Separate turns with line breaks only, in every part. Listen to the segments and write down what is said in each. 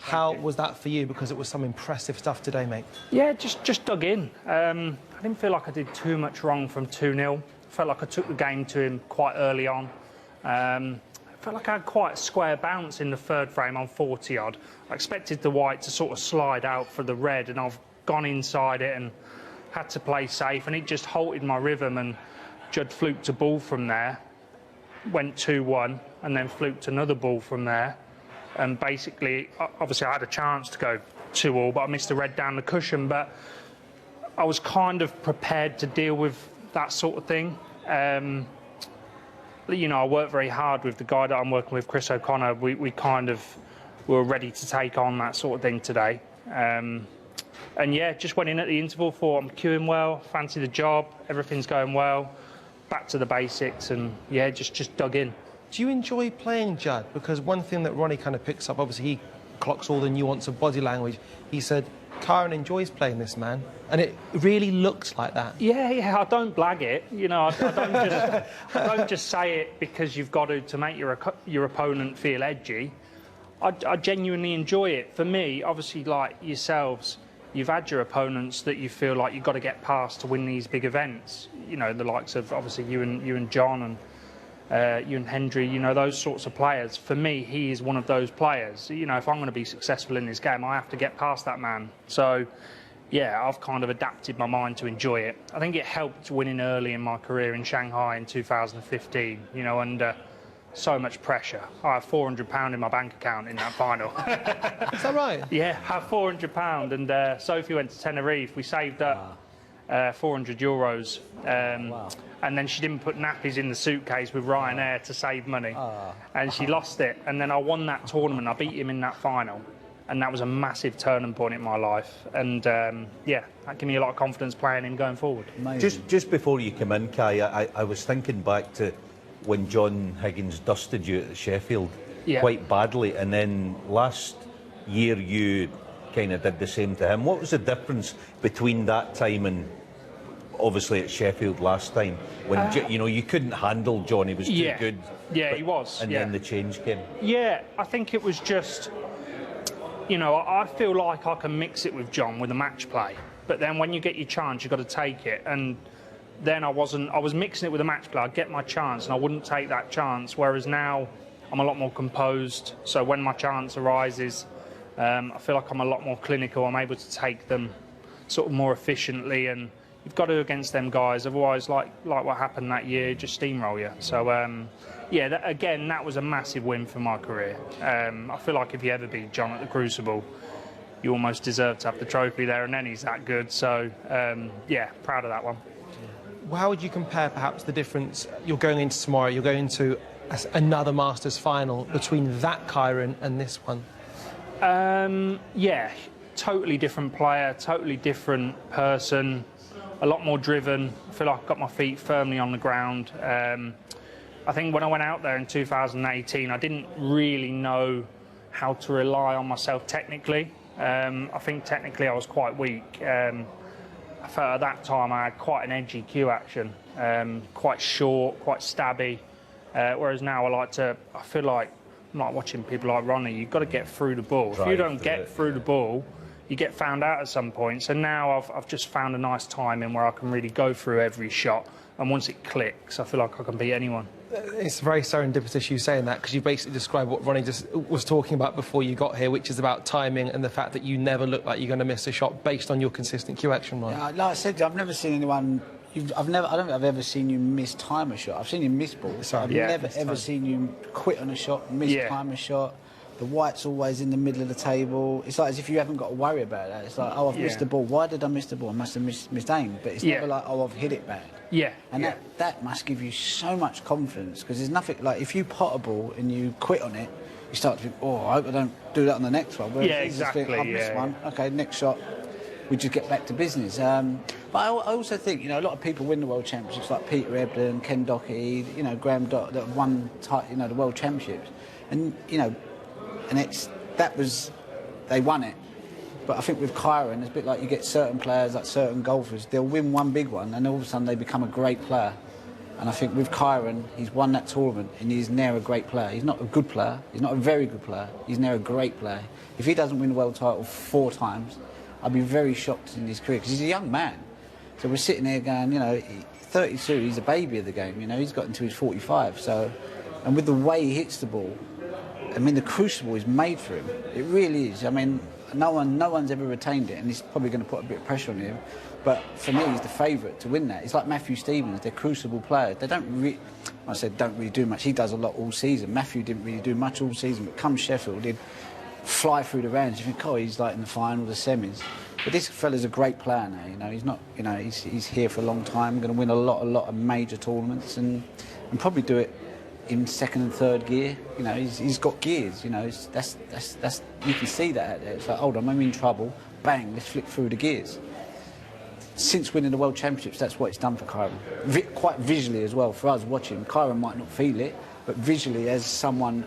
How was that for you? Because it was some impressive stuff today, mate.
Yeah, just dug in. I didn't feel like I did too much wrong from 2-0. I felt like I took the game to him quite early on. I felt like I had quite a square bounce in the third frame on 40-odd. I expected the white to sort of slide out for the red, and I've gone inside it and had to play safe, and it just halted my rhythm, and Judd fluked a ball from there, went 2-1, and then fluked another ball from there. And basically, obviously I had a chance to go 2-all, but I missed the red down the cushion. But I was kind of prepared to deal with that sort of thing. You know, I worked very hard with the guy that I'm working with, Chris O'Connor. We kind of were ready to take on that sort of thing today. And yeah, just went in at the interval, thought I'm queuing well, fancy the job, everything's going well. Back to the basics, and yeah, just dug in.
Do you enjoy playing Judd? Because one thing that Ronnie kind of picks up, obviously he clocks all the nuance of body language. He said, Kyren enjoys playing this man, and it really looks like that.
Yeah, I don't blag it. You know, I don't just say it because you've got to make your opponent feel edgy. I genuinely enjoy it. For me, obviously, like yourselves, you've had your opponents that you feel like you've got to get past to win these big events. You know, the likes of obviously you and John and you and Hendry, you know, those sorts of players. For me, he is one of those players. You know, if I'm going to be successful in this game, I have to get past that man. So, yeah, I've kind of adapted my mind to enjoy it. I think it helped winning early in my career in Shanghai in 2015, you know, under so much pressure. I have £400 in my bank account in that final.
Is that right?
Yeah, I have £400, and Sophie went to Tenerife. We saved up €400.
Wow.
And then she didn't put nappies in the suitcase with Ryanair to save money. And she lost it. And then I won that tournament. I beat him in that final. And that was a massive turning point in my life. And, yeah, that gave me a lot of confidence playing him going forward.
Just before you come in, Kai, I was thinking back to when John Higgins dusted you at Sheffield quite badly. And then last year you kind of did the same to him. What was the difference between that time and obviously at Sheffield last time, when you know, you couldn't handle John, he was too good?
Yeah, he was.
And then the change came.
Yeah, I think it was just, you know, I feel like I can mix it with John with a match play, but then when you get your chance, you've got to take it. And then I was mixing it with a match play. I'd get my chance and I wouldn't take that chance, whereas now I'm a lot more composed. So when my chance arises, I feel like I'm a lot more clinical. I'm able to take them sort of more efficiently, and you've got to against them guys, otherwise, like what happened that year, just steamroll you. So, yeah, that was a massive win for my career. I feel like if you ever beat John at the Crucible, you almost deserve to have the trophy there, and then he's that good. So, yeah, proud of that one.
Well, how would you compare, perhaps, the difference? You're going into tomorrow, you're going into another Masters final, between that Kyren and this one?
Yeah, totally different player, totally different person. A lot more driven. I feel like I've got my feet firmly on the ground. I think when I went out there in 2018, I didn't really know how to rely on myself technically. I think technically I was quite weak. I felt at that time I had quite an edgy cue action, quite short, quite stabby. Whereas now I feel like I'm like watching people like Ronnie. You've got to get through the ball. If you don't get through the ball, you get found out at some point. So now I've just found a nice timing where I can really go through every shot, and once it clicks, I feel like I can beat anyone.
It's very serendipitous you saying that, because you basically described what Ronnie just was talking about before you got here, which is about timing and the fact that you never look like you're going to miss a shot based on your consistent cue action, Ronnie.
Yeah, like I said, I've never seen anyone. I don't think I've ever seen you miss-time a shot. I've seen you miss balls. I've never ever seen you quit on a shot, miss-time a shot. The white's always in the middle of the table. It's like as if you haven't got to worry about that. It's like, oh, I've missed the ball. Why did I miss the ball? I must have missed aim. But it's never like, oh, I've hit it bad.
Yeah.
And that must give you so much confidence, because there's nothing like if you pot a ball and you quit on it, you start to think, oh, I hope I don't do that on the next one.
Whereas exactly.
Think, I've missed one. Okay, next shot. We just get back to business. But I also think, you know, a lot of people win the World Championships, like Peter Ebdon, Ken Doherty, you know, Graham Dott, that have won, you know, the World Championships. And, you know, they won it. But I think with Kyren, it's a bit like you get certain players, like certain golfers, they'll win one big one and all of a sudden they become a great player. And I think with Kyren, he's won that tournament and he's now a great player. He's not a good player, he's not a very good player, he's now a great player. If he doesn't win the world title 4 times, I'd be very shocked in his career, because he's a young man. So we're sitting there going, you know, 32, he's a baby of the game, you know, he's got until he's 45. So, and with the way he hits the ball, I mean, the crucible is made for him. It really is. I mean, no one's ever retained it, and it's probably going to put a bit of pressure on him. But for me, he's the favourite to win that. It's like Matthew Stevens, they're crucible players. They don't really do much. He does a lot all season. Matthew didn't really do much all season, but come Sheffield, he'd fly through the rounds. You think, oh, he's like in the final, the semis. But this fella's a great player now. You know, he's not. You know, he's here for a long time. Going to win a lot of major tournaments, and probably do it in 2nd and 3rd gear. You know, he's got gears. You know, that's you can see that out there. It's like, hold on, I'm in trouble. Bang, let's flick through the gears. Since winning the World Championships, that's what it's done for Kyren. Quite visually as well, for us watching. Kyren might not feel it, but visually, as someone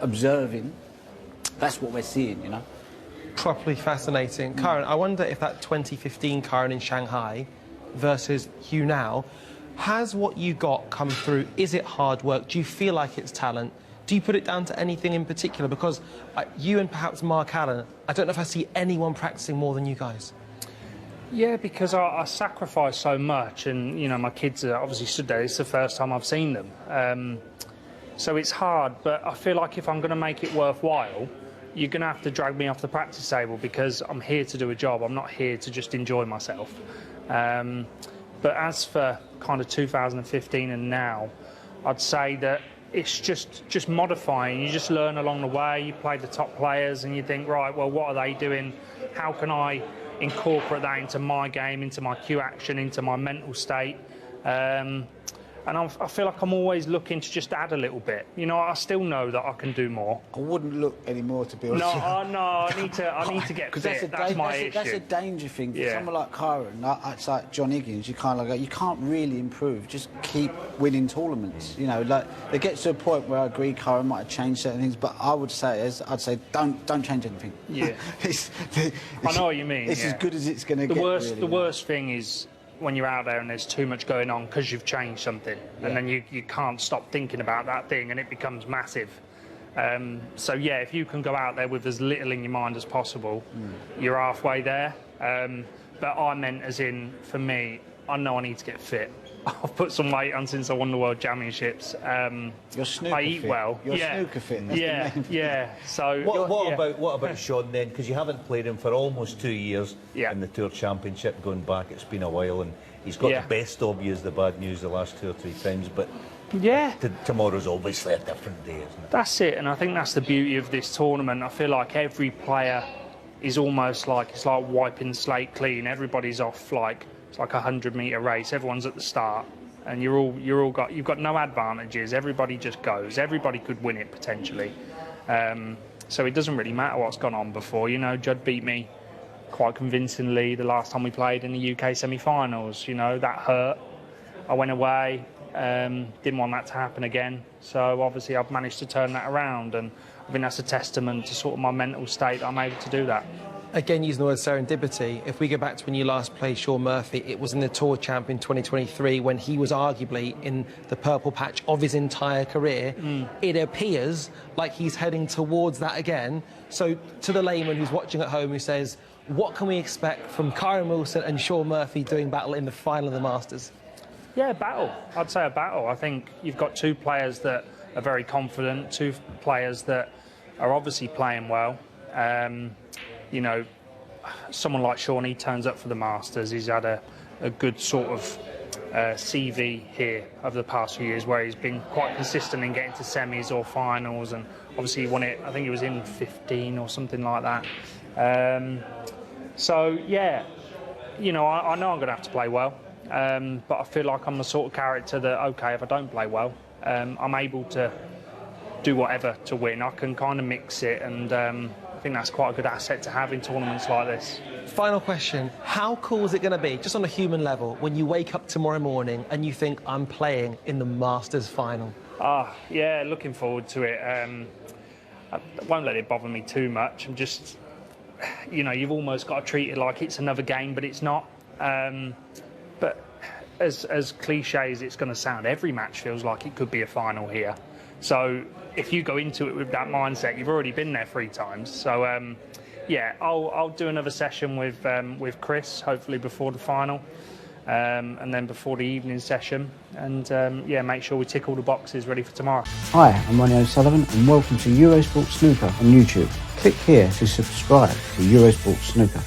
observing, that's what we're seeing, you know.
Properly fascinating. Kyren, I wonder if that 2015 Kyren in Shanghai versus you now, has what you got come through? Is it hard work? Do you feel like it's talent? Do you put it down to anything in particular? Because you and perhaps Mark Allen, I don't know if I see anyone practicing more than you guys.
Yeah, because I sacrifice so much, and you know, my kids are obviously stood there. It's the first time I've seen them, so it's hard. But I feel like if I'm going to make it worthwhile, you're going to have to drag me off the practice table, because I'm here to do a job. I'm not here to just enjoy myself. But as for kind of 2015 and now, I'd say that it's just modifying. You just learn along the way. You play the top players, and you think, right, well, what are they doing? How can I incorporate that into my game, into my cue action, into my mental state? And I feel like I'm always looking to just add a little bit. You know, I still know that I can do more.
I wouldn't look anymore, to be honest.
No, I need to get fit. That's my issue.
That's a danger thing. For someone like Kyren, it's like John Higgins. You kind of like, you can't really improve. Just keep winning tournaments. You know, like it gets to a point where I agree Kyren might have changed certain things, but I would say, don't change anything.
Yeah, I know what you mean.
It's as good as it's going to get.
The worst thing is when you're out there and there's too much going on because you've changed something, and then you can't stop thinking about that thing, and it becomes massive. So yeah, if you can go out there with as little in your mind as possible, you're halfway there. But I meant as in, for me, I know I need to get fit. I've put some weight on since I won the World Championships.
You're snooker
I eat
fit.
well.
You're snooker fit.
Yeah. So
what about Sean then? Because you haven't played him for almost 2 years in the Tour Championship. Going back, it's been a while, and he's got the best of you as the bad news the last 2 or 3 times. But tomorrow's obviously a different day, isn't it?
That's it, and I think that's the beauty of this tournament. I feel like every player is almost like, it's like wiping the slate clean. Everybody's off like. It's like a 100-metre race. Everyone's at the start, and you've got no advantages. Everybody just goes. Everybody could win it potentially. So it doesn't really matter what's gone on before. You know, Judd beat me quite convincingly the last time we played in the UK semi-finals. You know, that hurt. I went away. Didn't want that to happen again. So obviously I've managed to turn that around, and I think that's a testament to sort of my mental state that I'm able to do that.
Again, using the word serendipity, if we go back to when you last played Shaun Murphy, it was in the Tour Champion 2023 when he was arguably in the purple patch of his entire career. It appears like he's heading towards that again. So to the layman who's watching at home who says, what can we expect from Kyren Wilson and Shaun Murphy doing battle in the final of the Masters?
Yeah, battle. I'd say a battle. I think you've got 2 players that are very confident, 2 players that are obviously playing well. You know, someone like Shaun, he turns up for the Masters. He's had a good sort of CV here over the past few years, where he's been quite consistent in getting to semis or finals, and obviously he won it, I think it was in 15 or something like that. So yeah, you know, I know I'm going to have to play well, but I feel like I'm the sort of character that, okay, if I don't play well, I'm able to do whatever to win. I can kind of mix it, and I think that's quite a good asset to have in tournaments like this.
Final question. How cool is it going to be, just on a human level, when you wake up tomorrow morning and you think, I'm playing in the Masters final?
Yeah, looking forward to it. I won't let it bother me too much. I'm just, you know, you've almost got to treat it like it's another game, but it's not. But as cliche as it's going to sound, every match feels like it could be a final here. So if you go into it with that mindset, you've already been there 3 times. So yeah, I'll do another session with Chris, hopefully before the final, and then before the evening session, and yeah, make sure we tick all the boxes ready for tomorrow.
Hi, I'm Ronnie O'Sullivan, and welcome to Eurosport Snooker on YouTube. Click here to subscribe to Eurosport Snooker.